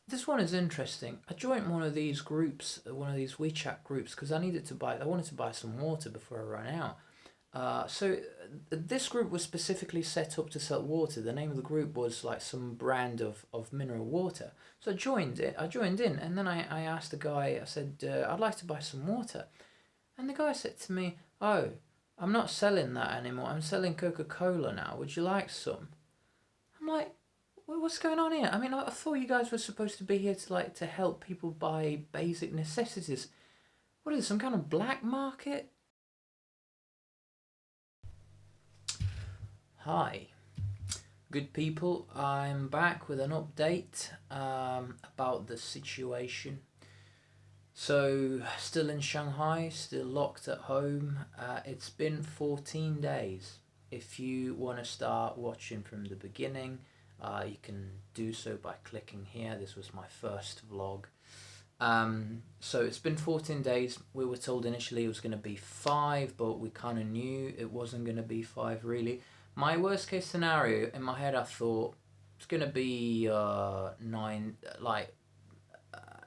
This one is interesting. I joined one of these groups, one of these WeChat groups, because I wanted to buy some water before I ran out. This group was specifically set up to sell water. The name of the group was like some brand of mineral water. So I joined it. I joined in, and then I asked the guy. I said, "I'd like to buy some water." And the guy said to me, "Oh, I'm not selling that anymore. I'm selling Coca Cola now. Would you like some?" I'm like, What's going on here? I mean, I thought you guys were supposed to be here to to help people buy basic necessities. What is it, some kind of black market?" Hi, good people. I'm back with an update about the situation. So, still in Shanghai, still locked at home. It's been 14 days. If you want to start watching from the beginning, you can do so by clicking here. This was my first vlog. So it's been 14 days. We were told initially it was going to be 5, but we kind of knew it wasn't going to be 5 really. My worst case scenario in my head, I thought it's going to be 9,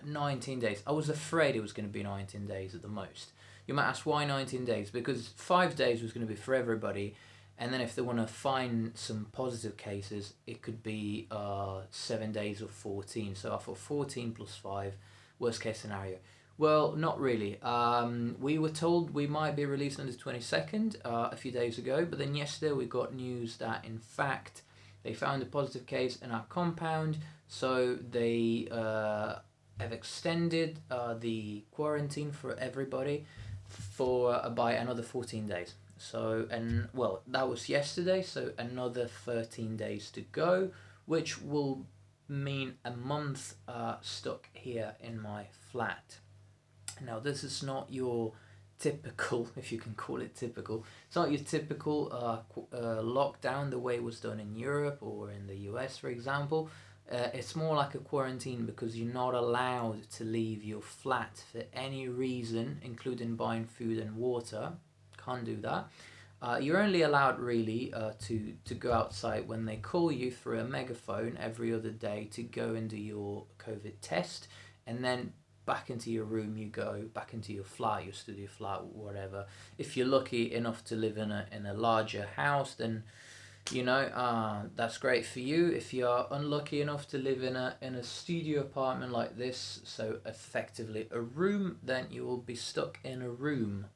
19 days. I was afraid it was going to be 19 days at the most. You might ask why 19 days? Because 5 days was going to be for everybody. And then if they want to find some positive cases, it could be 7 days or 14. So I thought 14 plus 5, worst case scenario. Well, not really. We were told we might be released on the 22nd a few days ago, but then yesterday we got news that in fact they found a positive case in our compound, so they have extended the quarantine for everybody for by another 14 days. So, and well, that was yesterday, so another 13 days to go, which will mean a month stuck here in my flat. Now, this is not your typical, if you can call it typical, it's not your typical lockdown the way it was done in Europe or in the US, for example. It's more like a quarantine because you're not allowed to leave your flat for any reason, including buying food and water. Can't do that. You're only allowed really to go outside when they call you through a megaphone every other day to go and do your COVID test, and then back into your room you go, back into your flat, your studio flat, whatever. If you're lucky enough to live in a larger house, then that's great for you. If you're unlucky enough to live in a studio apartment like this, so effectively a room, then you will be stuck in a room.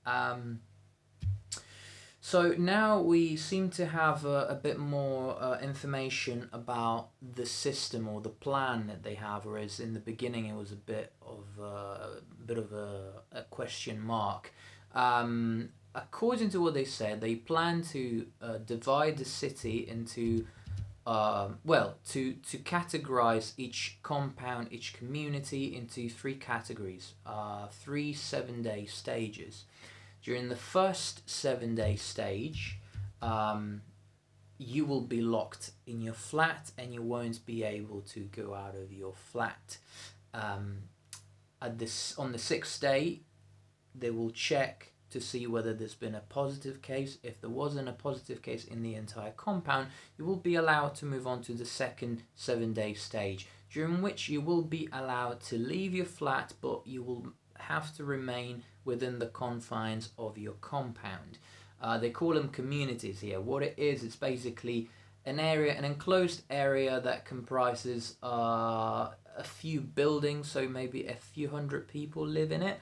So now we seem to have a bit more information about the system or the plan that they have, whereas in the beginning it was a bit of a question mark. According to what they said, they plan to divide the city into to categorize each compound, each community into 3 categories, 3 7-day stages. During the first 7-day stage, um, you will be locked in your flat and you won't be able to go out of your flat. Um, on the 6th day, they will check to see whether there's been a positive case. If there wasn't a positive case in the entire compound, you will be allowed to move on to the second 7-day stage, during which you will be allowed to leave your flat, but you will have to remain within the confines of your compound. They call them communities here. What it is, it's basically an enclosed area that comprises a few buildings, so maybe a few hundred people live in it.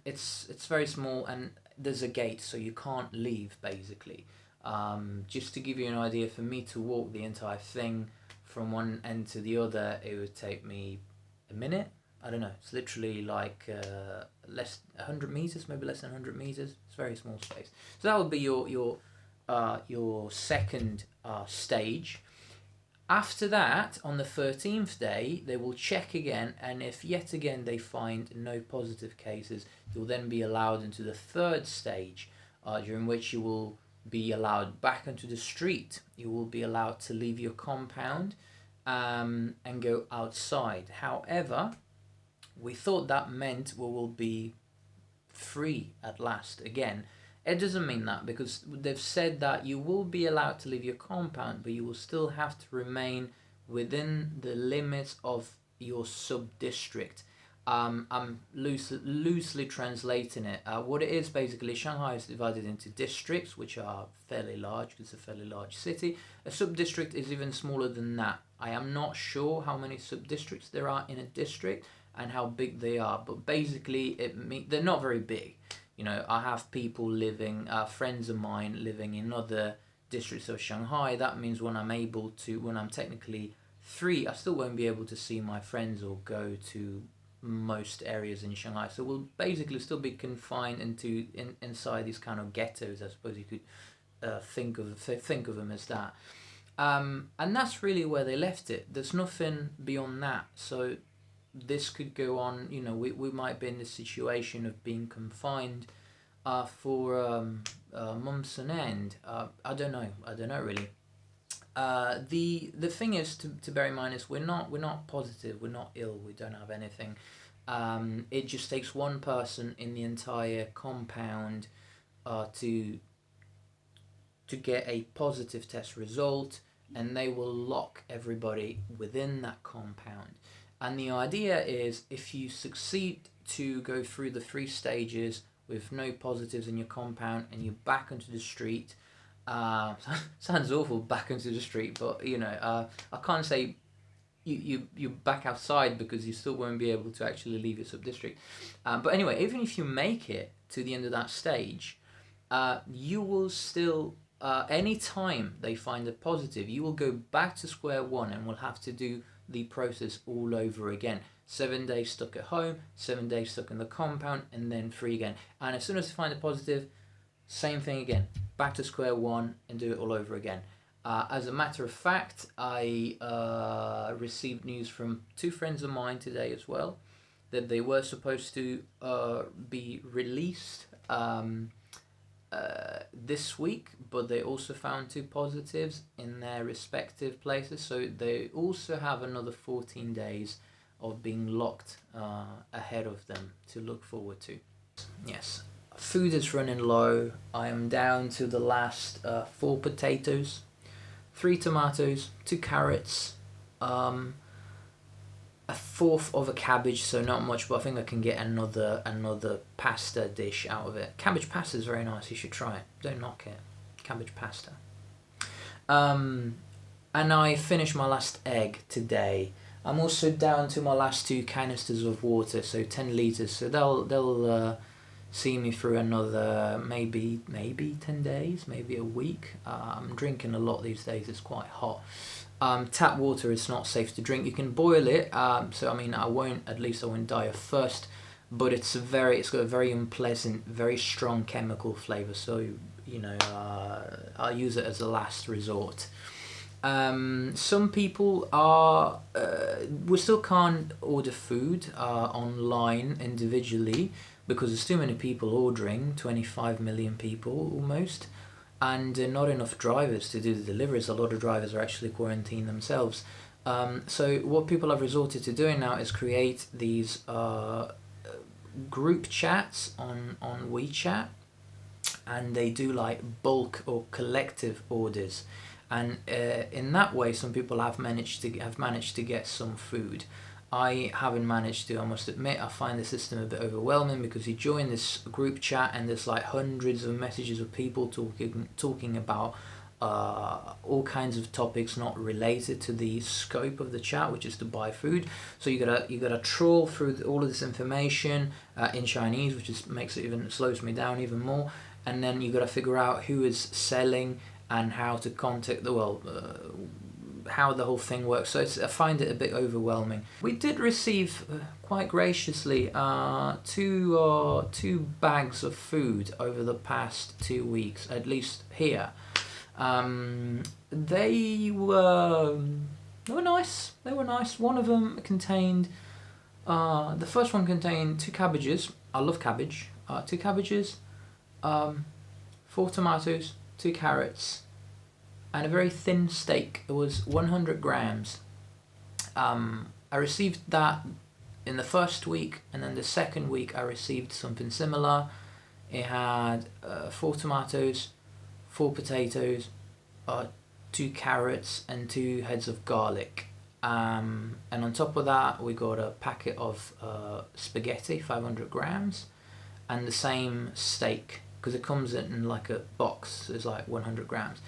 It's very small, and there's a gate, so you can't leave basically. Just to give you an idea, for me to walk the entire thing from one end to the other, it would take me a minute. I don't know. It's literally like less 100 meters, maybe less than 100 meters. It's a very small space. So that would be your second stage. After that, on the 13th day, they will check again, and if yet again they find no positive cases, you'll then be allowed into the third stage, during which you will be allowed back onto the street. You will be allowed to leave your compound and go outside. However, we thought that meant we will be free at last again. It doesn't mean that, because they've said that you will be allowed to leave your compound, but you will still have to remain within the limits of your sub-district. I'm loosely translating it. What it is basically, Shanghai is divided into districts, which are fairly large because it's a fairly large city. A sub-district is even smaller than that. I am not sure how many sub-districts there are in a district and how big they are, but basically they're not very big. You know, I have people living, friends of mine living in other districts of Shanghai. That means when I'm technically free, I still won't be able to see my friends or go to most areas in Shanghai. So we'll basically still be confined inside these kind of ghettos. I suppose you could think of them as that. And that's really where they left it. There's nothing beyond that. So this could go on. You know, we might be in this situation of being confined for months on end. I don't know really. The thing is to bear in mind is we're not positive, we're not ill, we don't have anything. It just takes one person in the entire compound to get a positive test result, and they will lock everybody within that compound. And the idea is, if you succeed to go through the 3 stages with no positives in your compound and you're back onto the street, sounds awful, back into the street, but you know, I can't say you back outside because you still won't be able to actually leave your sub-district. But anyway, even if you make it to the end of that stage, you will still, any time they find a positive, you will go back to square one and will have to do the process all over again. 7 days stuck at home, 7 days stuck in the compound, and then free again. And as soon as they find a positive, same thing again, back to square one and do it all over again. As a matter of fact, I received news from 2 friends of mine today as well that they were supposed to be released this week, but they also found 2 positives in their respective places, so they also have another 14 days of being locked ahead of them to look forward to. Yes. Food is running low. I am down to the last 4 potatoes, 3 tomatoes, 2 carrots, a fourth of a cabbage, so not much, but I think I can get another pasta dish out of it. Cabbage pasta is very nice, you should try it. Don't knock it. Cabbage pasta. And I finished my last egg today. I'm also down to my last 2 canisters of water, so 10 litres, so they'll see me through another maybe 10 days, maybe a week. I'm drinking a lot these days, it's quite hot. Tap water is not safe to drink. You can boil it, so I mean I won't die of thirst, but it's got a very unpleasant, very strong chemical flavour, so you know, I'll use it as a last resort. Some people we still can't order food online individually because there's too many people ordering, 25 million people almost, and not enough drivers to do the deliveries. A lot of drivers are actually quarantined themselves. So what people have resorted to doing now is create these group chats on WeChat, and they do like bulk or collective orders. And in that way, some people have managed to get some food. I haven't managed to, I must admit. I find the system a bit overwhelming because you join this group chat and there's like hundreds of messages of people talking about all kinds of topics not related to the scope of the chat, which is to buy food. So you gotta trawl through all of this information in Chinese, which slows me down even more. And then you gotta figure out who is selling and how to contact how the whole thing works. So I find it a bit overwhelming. We did receive quite graciously 2 bags of food over the past 2 weeks, at least here. They were nice. They were nice. One of them contained, the first one contained 2 cabbages. I love cabbage. 2 cabbages, 4 tomatoes, 2 carrots, and a very thin steak. It was 100 grams. I received that in the first week, and then the second week I received something similar. It had 4 tomatoes, 4 potatoes, 2 carrots, and 2 heads of garlic. And on top of that, we got a packet of spaghetti, 500 grams, and the same steak, because it comes in like a box. It's like 100 grams.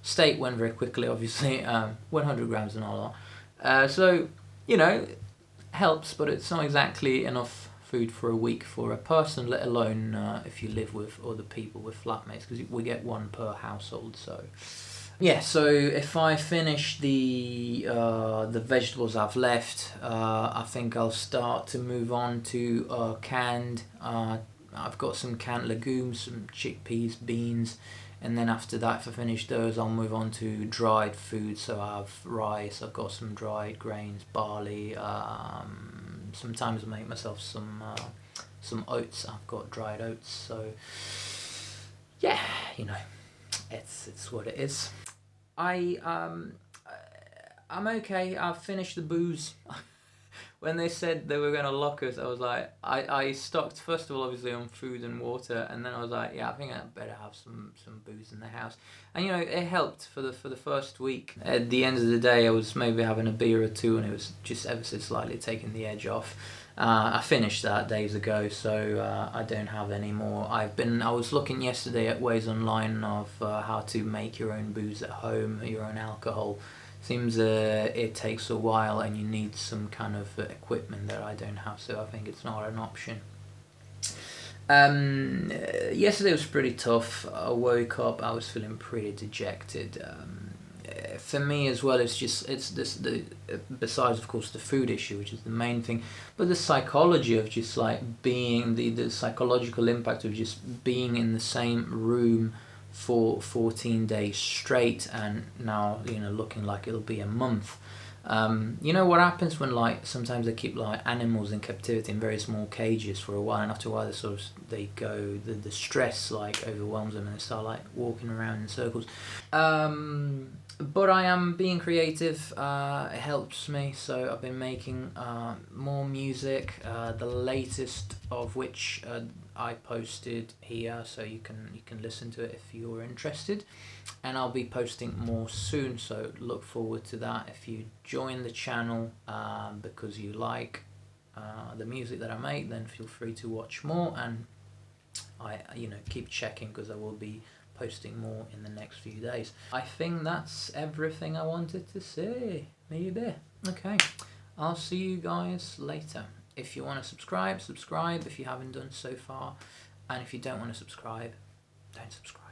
Steak went very quickly, obviously. 100 grams is not a lot. So, you know, helps, but it's not exactly enough food for a week for a person, let alone if you live with other people, with flatmates, because we get one per household. So yeah, so if I finish the vegetables I've left, I think I'll start to move on to canned. I've got some canned legumes, some chickpeas, beans, and then after that, if I finish those, I'll move on to dried food. So I have rice, I've got some dried grains, barley. Sometimes I make myself some oats. I've got dried oats. So yeah, you know, it's what it is. I'm okay. I've finished the booze. When they said they were going to lock us, I was like, I stocked first of all obviously on food and water, and then I was like, yeah, I think I better have some booze in the house. And you know, it helped for the first week. At the end of the day, I was maybe having a beer or two, and it was just ever so slightly taking the edge off. I finished that days ago, so I don't have any more. I was looking yesterday at ways online of how to make your own booze at home, your own alcohol. Seems it takes a while, and you need some kind of equipment that I don't have, so I think it's not an option. Yesterday was pretty tough. I woke up, I was feeling pretty dejected. For me as well, it's this besides of course the food issue, which is the main thing, but the psychology of just like being the psychological impact of just being in the same room for 14 days straight, and now, you know, looking like it'll be a month. You know what happens when, like, sometimes they keep like animals in captivity in very small cages for a while, and after a while the stress like overwhelms them, and they start like walking around in circles. But I am being creative. It helps me, so I've been making more music. The latest of which I posted here, so you can listen to it if you're interested. And I'll be posting more soon, so look forward to that. If you join the channel because you like the music that I make, then feel free to watch more, and I keep checking, because I will be posting more in the next few days. I think that's everything I wanted to say. Maybe. Okay, I'll see you guys later. If you want to subscribe if you haven't done so far, and if you don't want to subscribe, don't subscribe.